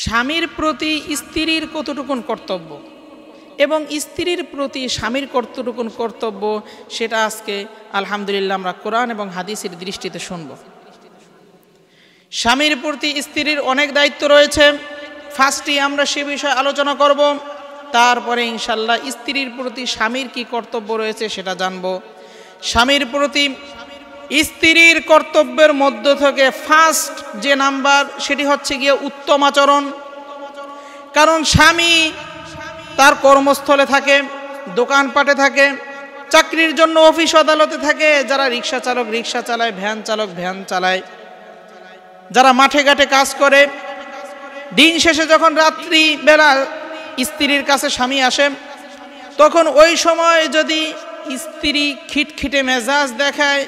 স্বামীর প্রতি স্ত্রীর কতটুকুন কর্তব্য এবং স্ত্রীর প্রতি স্বামীর কতটুকুন কর্তব্য সেটা আজকে আলহামদুলিল্লাহ আমরা কোরআন এবং হাদিসের দৃষ্টিতে শুনব। স্বামীর প্রতি স্ত্রীর অনেক দায়িত্ব রয়েছে, ফার্স্টই আমরা সে বিষয়ে আলোচনা করব, তারপরে ইনশাল্লাহ স্ত্রীর প্রতি স্বামীর কি কর্তব্য রয়েছে সেটা জানব। স্বামীর প্রতি স্ত্রীর কর্তব্যের মধ্য থেকে ফার্স্ট যে নাম্বার সেটি হচ্ছে গিয়ে উত্তম আচরণ। কারণ স্বামী তার কর্মস্থলে থাকে, দোকানপাটে থাকে, চাকরির জন্য অফিস আদালতে থাকে, যারা রিক্সা চালক রিক্সা চালায়, ভ্যান চালক ভ্যান চালায়, যারা মাঠে ঘাটে কাজ করে, দিন শেষে যখন রাত্রি বেলা স্ত্রীর কাছে স্বামী আসে, তখন ওই সময় যদি স্ত্রী খিটখিটে মেজাজ দেখায়,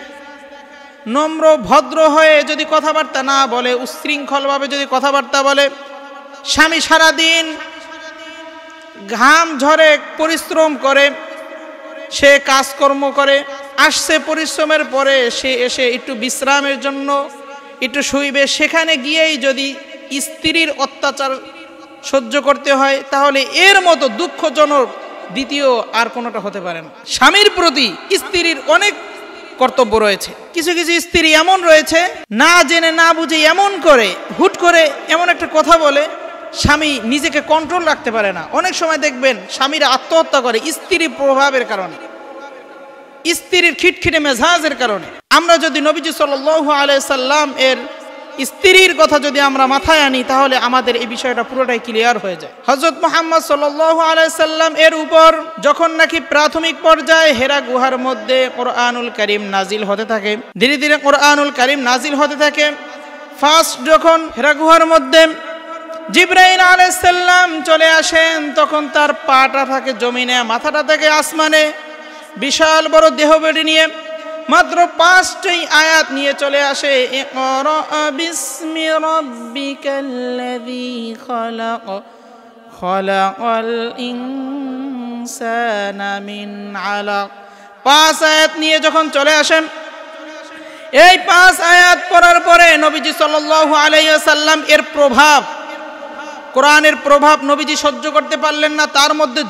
নম্র ভদ্র হয়ে যদি কথাবার্তা না বলে, উচ্ছৃঙ্খলভাবে যদি কথাবার্তা বলে, স্বামী সারাদিন ঘাম ঝরে পরিশ্রম করে, সে কাজকর্ম করে, আসছে পরিশ্রমের পরে সে এসে একটু বিশ্রামের জন্য একটু শুইবে, সেখানে গিয়েই যদি স্ত্রীর অত্যাচার সহ্য করতে হয়, তাহলে এর মতো দুঃখজনক দ্বিতীয় আর কোনোটা হতে পারে না। স্বামীর প্রতি স্ত্রীর অনেক কর্তব্য রয়েছে। কিছু কিছু স্ত্রী এমন রয়েছে, না জেনে না বুঝে এমন করে হুট করে এমন একটা কথা বলে, স্বামী নিজেকে কন্ট্রোল রাখতে পারে না। অনেক সময় দেখবেন স্বামীরা আত্মহত্যা করে স্ত্রীর প্রভাবের কারণে, স্ত্রীর খিটখিটে মেজাজের কারণে। আমরা যদি নবীজি সাল্লাল্লাহু আলাইহি সাল্লাম এর স্ত্রীর কথা যদি আমরা মাথায় আনি, তাহলে আমাদের এই বিষয়টা পুরোটাই ক্লিয়ার হয়ে যায়। হযরত মুহাম্মদ সাল্লাল্লাহু আলাইহি সাল্লাম এর উপর যখন নাকি প্রাথমিক পর্যায়ে হেরা গুহার মধ্যে কোরআনুল কারীম নাজিল হতে থাকে, ধীরে ধীরে কোরআনুল কারীম নাজিল হতে থাকে। ফার্স্ট যখন হেরা গুহার মধ্যে জিবরাইল আলাইহিস সালাম চলে আসেন, তখন তার পাটা থাকে জমিনে, মাথাটা থাকে আসমানে, বিশাল বড় দেহবেড়ি নিয়ে মাত্র 5টি আয়াত নিয়ে চলে আসে। ইকরা বিসমি রাব্বিকাল্লাযী খালাক, খালাকাল ইনসানা মিন আলাক। 5 আয়াত নিয়ে যখন চলে আসেন, এই 5 আয়াত পড়ার পরে নবীজি সাল্লাল্লাহু আলাইহি ওয়াসাল্লাম এর প্রভাব, কোরআনের প্রভাব নবীজি সহ্য করতে পারলেন না। তার মধ্যে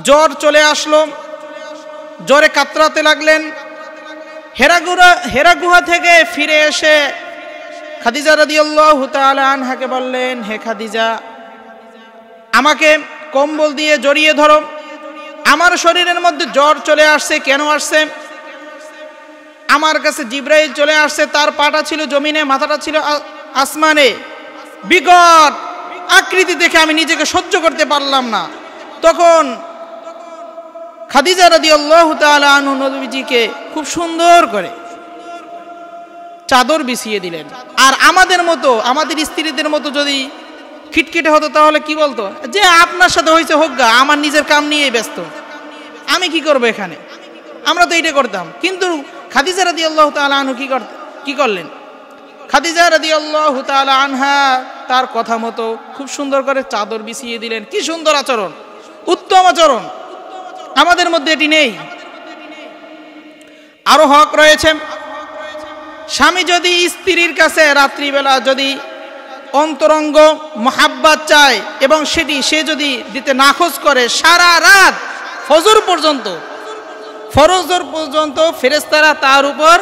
জ্বর চলে আসলো, জ্বরে কাতরাতে লাগলেন। হেরা গুহা থেকে ফিরে এসে খাদিজা রাদিয়াল্লাহু তাআলা আনহাকে বললেন, হে খাদিজা, আমাকে কম্বল দিয়ে জড়িয়ে ধরো, আমার শরীরের মধ্যে জ্বর চলে আসছে। কেন আসছে? আমার কাছে জিবরাইল চলে আসছে, তার পাটা ছিল জমিনে, মাথাটা ছিল আসমানে, বিকট আকৃতি দেখে আমি নিজেকে সহ্য করতে পারলাম না। তখন খাদিজা রাদিয়াল্লাহু তাআলা আনহা নবীজিকে খুব সুন্দর করে চাদর বিছিয়ে দিলেন। আর আমাদের মতো, আমাদের স্ত্রীদের মতো যদি খিটখিটে হতো, তাহলে কি বলতো, যে আপনার সাথে হয়েছে হোক গা, আমার নিজের কাম নিয়েই ব্যস্ত, আমি কি করবো এখানে। আমরা তো এইটা করতাম। কিন্তু খাদিজা রাদিয়াল্লাহু তাআলা আনহা কি করলেন? খাদিজা রাদিয়াল্লাহু তাআলা আনহা তার কথা মতো খুব সুন্দর করে চাদর বিছিয়ে দিলেন। কি সুন্দর আচরণ, উত্তম আচরণ। আমাদের মধ্যে এটি নেই। আরো হক রয়েছে। স্বামী যদি স্ত্রীর কাছে রাত্রিবেলা যদি অন্তরঙ্গ মোহাব্বত চায় এবং সেটি সে যদি দিতে নাখোশ করে, সারা রাত ফজর পর্যন্ত ফেরেশতারা তার উপর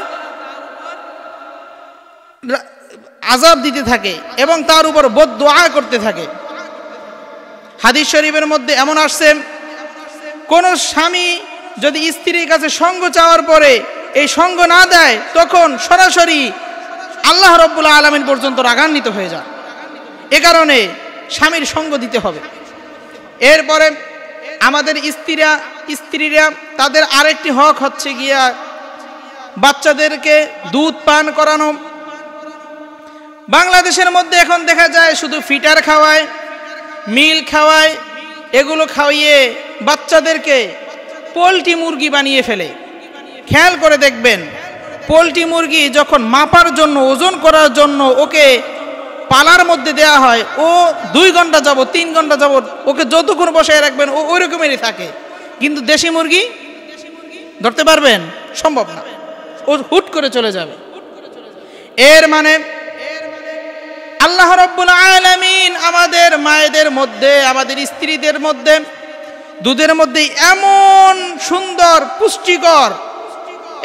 আযাব দিতে থাকে এবং তার উপর বদদুআ করতে থাকে। হাদিস শরীফের মধ্যে এমন আসছে, কোন স্বামী যদি স্ত্রীর কাছে সঙ্গ চাওয়ার পরে এই সঙ্গ না দেয়, তখন সরাসরি আল্লাহ রাব্বুল আলামিন পর্যন্ত রাগান্বিত হয়ে যায়। এ কারণে স্বামীর সঙ্গ দিতে হবে। এরপরে আমাদের স্ত্রীরা তাদের আরেকটি হক হচ্ছে গিয়া বাচ্চাদেরকে দুধ পান করানো। বাংলাদেশের মধ্যে এখন দেখা যায় শুধু ফিটার খাওয়ায়, মিল খাওয়ায়, এগুলো খাওয়িয়ে বাচ্চাদেরকে পোলট্রি মুরগি বানিয়ে ফেলে। খেয়াল করে দেখবেন, পোলট্রি মুরগি যখন মাপার জন্য, ওজন করার জন্য ওকে পালার মধ্যে দেয়া হয়, ও 2 ঘন্টা যাবত 3 ঘন্টা যাবত ওকে যতক্ষণ বসায় রাখবেন ও ওই রকমেরই থাকে। কিন্তু দেশি মুরগি ধরতে পারবেন? সম্ভব না, ও হুট করে চলে যাবে। এর মানে আল্লাহ রাব্বুল আলামিন আমাদের মায়েদের মধ্যে, আমাদের স্ত্রীদের মধ্যে, দুধের মধ্যে এমন সুন্দর পুষ্টিকর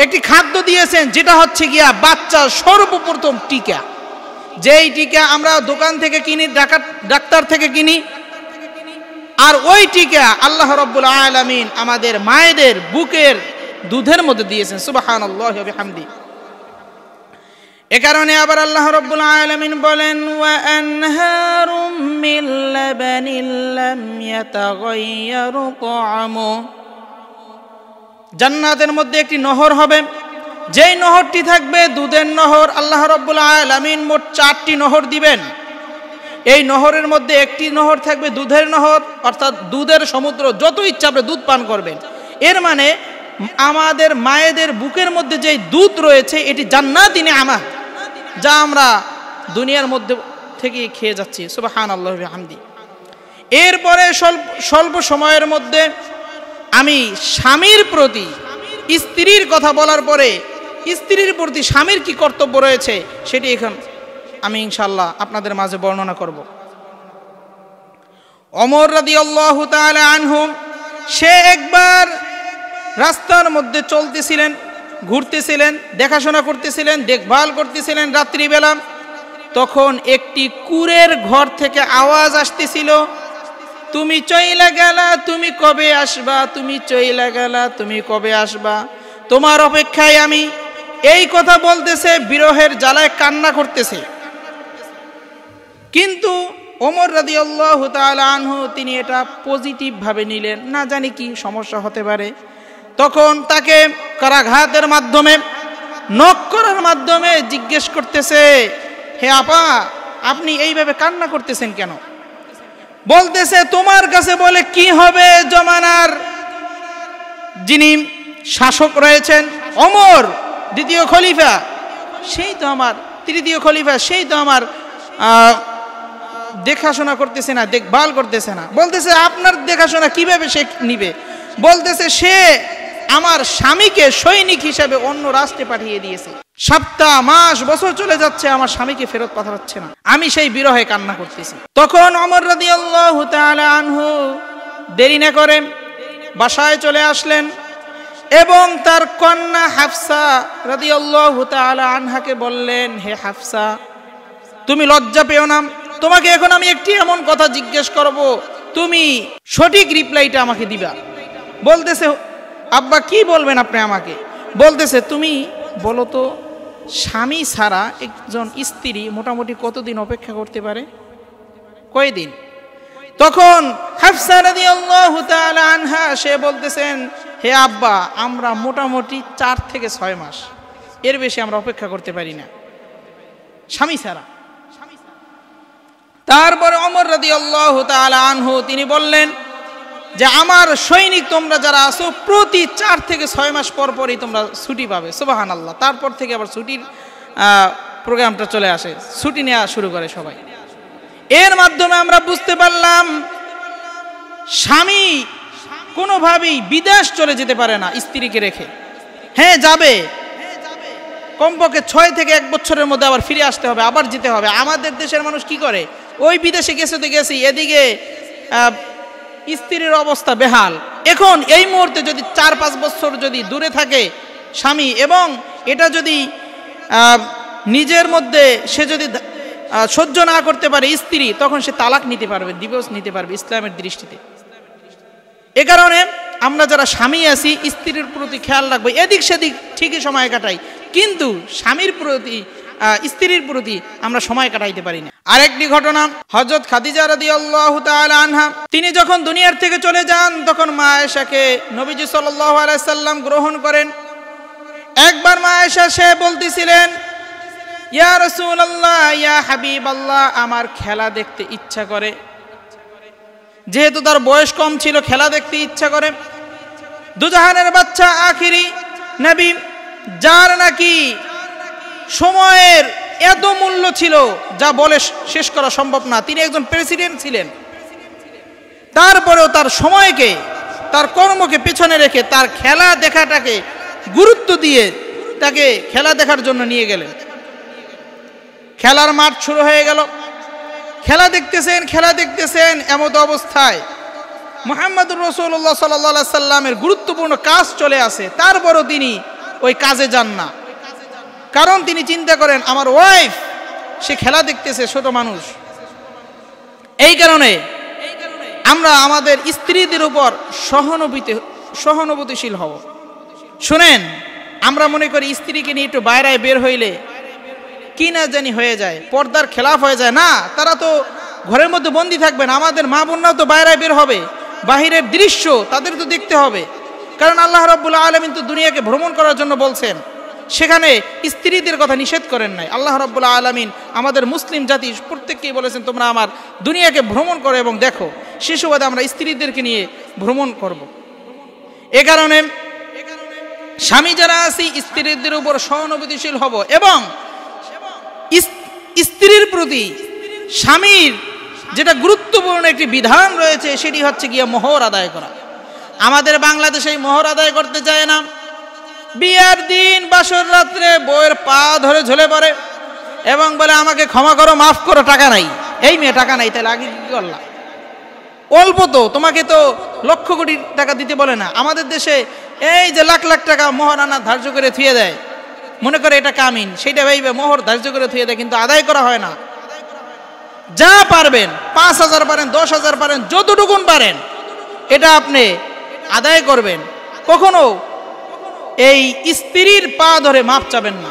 একটি খাদ্য দিয়েছেন, যেটা হচ্ছে গিয়া বাচ্চার সর্বপ্রথম টিকা। যেই টিকা আমরা দোকান থেকে কিনি, ডাক্তার থেকে কিনি, আর ওই টিকা আল্লাহ রাব্বুল আলামিন আমাদের মায়েদের বুকের দুধের মধ্যে দিয়েছেন। সুবহানাল্লাহি ওয়া বিহামদিহি। এ কারণে আবার আল্লাহ রাব্বুল আলামিন বলেন, ওয়া আনহারুম মিন লাবানিন লাম ইয়াতাগায়্যারু তা'আমু, জান্নাতের মধ্যে একটি নহর হবে, যেই নহরটি থাকবে দুধের নহর। আল্লাহ রাব্বুল আলামিন মোট 4টি নহর দিবেন। এই নহরের মধ্যে একটি নহর থাকবে দুধের নহর, অর্থাৎ দুধের সমুদ্র, যত ইচ্ছা আপনি দুধ পান করবেন। এর মানে আমাদের মায়েদের বুকের মধ্যে যে দুধ রয়েছে এটি জান্নাতি নেয়ামত, যা আমরা দুনিয়ার মধ্যে থেকে খেয়ে যাচ্ছি। সুবহানাল্লাহি ওয়া বিহামদিহি। এরপরে স্বল্প সময়ের মধ্যে আমি স্বামীর প্রতি, স্ত্রীর কথা বলার পরে স্ত্রীর প্রতি স্বামীর কি কর্তব্য রয়েছে সেটি এখন আমি ইনশাআল্লাহ আপনাদের মাঝে বর্ণনা করব। ওমর রাদিয়াল্লাহু তাআলা আনহু, সে একবার রাস্তার মধ্যে চলতেছিলেন, ঘুরতেছিলেন, দেখাশোনা করতেছিলেন, দেখভাল করতেছিলেন রাত্রিবেলা। তখন একটি কুঁড়ের ঘর থেকে আওয়াজ আসতেছিল, তুমি চইলা গেলা, তুমি কবে আসবা, তুমি চইলা গেলা, তুমি কবে আসবা, তোমার অপেক্ষায় আমি। এই কথা বলতেছে, বিরহের জ্বালায় কান্না করতেছে। কিন্তু ওমর রাদিয়াল্লাহু তাআলা আনহু তিনি এটা পজিটিভ ভাবে নিলেন, না জানি কি সমস্যা হতে পারে। তখন তাকে করাঘাতের মাধ্যমে, নক করার মাধ্যমে জিজ্ঞেস করতেছে, হে আপা, আপনি এইভাবে কান্না করতেছেন কেন? বলতেছে, তোমার কাছে বলে কি হবে, জমানার যিনি শাসক রয়েছেন ওমর দ্বিতীয় খলিফা, সেই তো আমার তৃতীয় খলিফা, সেই তো আমার দেখাশোনা করতেছে না, দেখভাল করতেছে না। বলতেছে, আপনার দেখাশোনা কিভাবে সে নিবে? বলতেছে, সে আমার স্বামীকে সৈনিক হিসেবে অন্য রাষ্ট্রে পাঠিয়ে দিয়েছে, সপ্তাহ মাস বছর চলে যাচ্ছে, আমার স্বামীকে ফেরত পাঠাচ্ছে না, আমি সেই বিরহে কান্না করতেছি। তখন ওমর রাদিয়াল্লাহু তাআলা আনহু দেরি না করে বাসায় চলে আসলেন এবং তার কন্যা হাফসা রাদিয়াল্লাহু তাআলা আনহাকে বললেন, হে হাফসা, তুমি লজ্জা পেও না, তোমাকে এখন আমি একটি এমন কথা জিজ্ঞেস করব, তুমি সঠিক রিপ্লাইটা আমাকে দিবা। বলতেছে, আব্বা কি বলবেন আপনি আমাকে? বলতেছে, তুমি বলো তো, স্বামী ছাড়া একজন স্ত্রী মোটামুটি কতদিন অপেক্ষা করতে পারে, কয়দিন? তখন হাফসা রাদিয়াল্লাহু তাআলা আনহা সে বলতেছেন, হে আব্বা, আমরা মোটামুটি 4 থেকে 6 মাস, এর বেশি আমরা অপেক্ষা করতে পারি না স্বামী ছাড়া। তারপরে ওমর রাদিয়াল্লাহু তাআলা আনহু তিনি বললেন যে, আমার সৈনিক তোমরা যারা আছো, প্রতি 4 থেকে 6 মাস পর পরই তোমরা ছুটি পাবে। সুবহানাল্লাহ। তারপর থেকে আবার ছুটির প্রোগ্রামটা চলে আসে, ছুটি নেওয়া শুরু করে সবাই। এর মাধ্যমে আমরা বুঝতে পারলাম স্বামী কোনোভাবেই বিদেশ চলে যেতে পারে না স্ত্রীকে রেখে। হ্যাঁ, যাবে, কমপক্ষে 6 থেকে 1 বছরের মধ্যে আবার ফিরে আসতে হবে, আবার যেতে হবে। আমাদের দেশের মানুষ কি করে, ওই বিদেশে গেছে তো গেছি, এদিকে স্ত্রীর অবস্থা বেহাল। এখন এই মুহূর্তে যদি 4-5 বছর যদি দূরে থাকে স্বামী, এবং এটা যদি নিজের মধ্যে সে যদি সহ্য না করতে পারে স্ত্রী, তখন সে তালাক নিতে পারবে, ডিভোর্স নিতে পারবে ইসলামের দৃষ্টিতে। এ কারণে আমরা যারা স্বামী আছি, স্ত্রীর প্রতি খেয়াল রাখবো। এদিক সেদিক ঠিকই সময় কাটাই, কিন্তু স্বামীর প্রতি, স্ত্রীর প্রতি আমরা সময় কাটাইতে পারি না। আরেকটি ঘটনা, হযরত খাদিজা রাদিয়াল্লাহু তাআলা আনহা তিনি যখন দুনিয়ার থেকে চলে যান, তখন মা আয়েশাকে নবীজি সাল্লাল্লাহু আলাইহি সাল্লাম গ্রহণ করেন। একবার মা আয়েশা সে বলতেছিলেন, ইয়া রাসূলুল্লাহ, ইয়া হাবিবাল্লাহ, আমার খেলা দেখতে ইচ্ছা করে। যেহেতু তার বয়স কম ছিল, খেলা দেখতে ইচ্ছা করে। দুজাহানের বাচ্চা আখিরি নবী, যার নাকি সময়ের এত মূল্য ছিল যা বলে শেষ করা সম্ভব না, তিনি একজন প্রেসিডেন্ট ছিলেন। তারপরেও তার সময়কে, তার কর্মকে পেছনে রেখে তার খেলা দেখাটাকে গুরুত্ব দিয়ে তাকে খেলা দেখার জন্য নিয়ে গেলেন। খেলার মাঠ শুরু হয়ে গেল। খেলা দেখতেছেন এমত অবস্থায় মুহাম্মদুর রাসূলুল্লাহ সাল্লাল্লাহু আলাইহি সাল্লামের গুরুত্বপূর্ণ কাজ চলে আসে, তারপরও তিনি ওই কাজে যান না। কারণ তিনি চিন্তা করেন আমার ওয়াইফ সে খেলা দেখতেছে, ছোট মানুষ। এই কারণে আমরা আমাদের স্ত্রীদের উপর সহানুভূতিশীল হব। শুনেন, আমরা মনে করি স্ত্রীকে নিয়ে একটু বাইরে বের হইলে কি না জানি হয়ে যায়, পর্দার খেলাফ হয়ে যায়। না, তারা তো ঘরের মধ্যে বন্দী থাকবেন। আমাদের মা বোনরাও তো বাইরে বের হবে, বাহিরের দৃশ্য তাদের তো দেখতে হবে। কারণ আল্লাহ রাব্বুল আলামিন তো দুনিয়াকে ভ্রমণ করার জন্য বলছেন, সেখানে স্ত্রীদের কথা নিষেধ করেন নাই। আল্লাহ রাব্বুল আলামিন আমাদের মুসলিম জাতি প্রত্যেককেই বলেছেন তোমরা আমার দুনিয়াকে ভ্রমণ করো এবং দেখো। সে সুবাদে আমরা স্ত্রীদেরকে নিয়ে ভ্রমণ করব। এ কারণে স্বামী যারা আছি স্ত্রীদের উপর সহানুভূতিশীল হব এবং স্ত্রীর প্রতি স্বামীর যেটা গুরুত্বপূর্ণ একটি বিধান রয়েছে সেটি হচ্ছে গিয়ে মোহর আদায় করা। আমাদের বাংলাদেশে মোহর আদায় করতে চায় না। বিয়ার দিন বাসর রাত্রে বউয়ের পা ধরে ঝুলে পড়ে এবং বলে আমাকে ক্ষমা করো, মাফ করো, টাকা নাই। এই মেয়ে টাকা নাই, তাহলে আগে কি করলা? অল্প তো, তোমাকে তো লক্ষ কোটি টাকা দিতে বলে না। আমাদের দেশে এই যে লাখ লাখ টাকা মোহরানা ধার্য করে থুয়ে দেয়, মনে করে এটা কামিন, সেটা ভাইবে মোহর ধার্য করে থুয়ে দেয়, কিন্তু আদায় করা হয় না। যা পারবেন, 5,000 পারেন, 10,000 পারেন, যতটুকুন পারেন এটা আপনি আদায় করবেন। কখনো এই স্ত্রীর পা ধরে মাপ চাবেন না,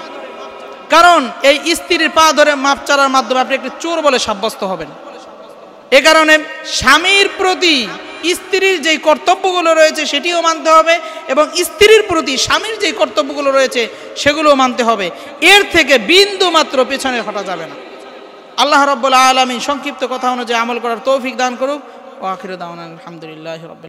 কারণ এই স্ত্রীর পা ধরে মাপ চাওয়ার মাধ্যমে আপনি একটি চোর বলে সাব্যস্ত হবেন। এ কারণে স্বামীর প্রতি স্ত্রীর যেই কর্তব্যগুলো রয়েছে সেটিও মানতে হবে এবং স্ত্রীর প্রতি স্বামীর যেই কর্তব্যগুলো রয়েছে সেগুলোও মানতে হবে। এর থেকে বিন্দু মাত্র পেছনে হটা যাবে না। আল্লাহ রাব্বুল আলামিন সংক্ষিপ্ত কথা অনুযায়ী আমল করার তৌফিক দান করুক। ওয়া আখিরু দাওয়ানা আলহামদুলিল্লাহি রাব্বিল